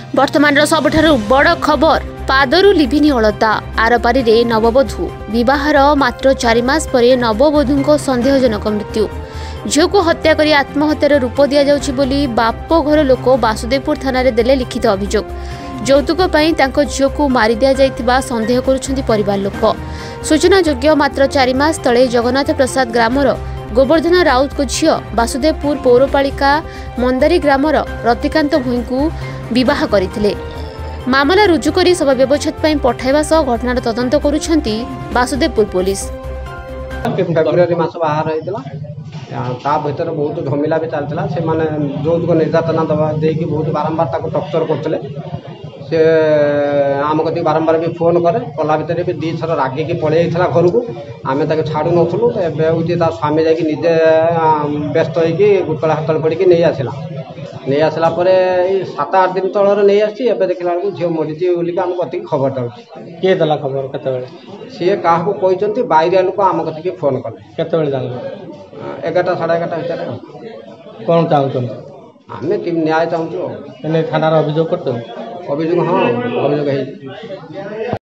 वर्तमान सबुठारु बड़ खबर पादरु लिभिनी अलता आरपारी रे नववधू विवाहर मात्र 4 मास परे नववधू संदेहजनक मृत्यु झील को हत्या कर आत्महत्यार रूप दि जाउछि बोली बाप घर लोक वासुदेवपुर थाना रे देले लिखित अभियोग। यौतुक झील को मारी दिया जाइतिबा संदेह करुछन्ति परिवार लोक। सूचनायोग्य मात्र 4 मास तले जगन्नाथ प्रसाद ग्रामर गोवर्धन राउत को झील वासुदेवपुर पौरपालिका मंदारी ग्रामर रतिकांत भूई को विवाह करथिले। मामला रुजु करी सब व्यवच्छेद पठाइबा सह घटनार तदंत करुछन्ति वासुदेवपुर पुलिस। फेब्रुआरी मास बाहर होइतला ता भीतर बहुत झमेला भी चलता से माने यौतुक निर्यातना दवा देकी बहुत बारंबार ताको टर्चर करथिले। से आम कति बारंबार भी फोन करे कला भितर भी 2 थर रागे की पळै आइथला घर को आमे ताके छाडू नथुलु। एबे होती ता स्वामी जाकी निजे व्यस्त होइकी गुटला हातल पड़ी नहीं आसला नहीं आसला परे 7-8 दिन तलर नहीं आसी एबे देखला को झियो मरिची बोली आम कति खबर दउछि। के दला खबर केते बेले से काहा को कहिसंती बाइरिया लोक आम कति फोन कले केते बेले जान 11टा 11:30 भितर कोन चाहउछन आमे तीन न्याय चाहूँ थाना अभियोग करते अभियोग हाँ अभियोग है।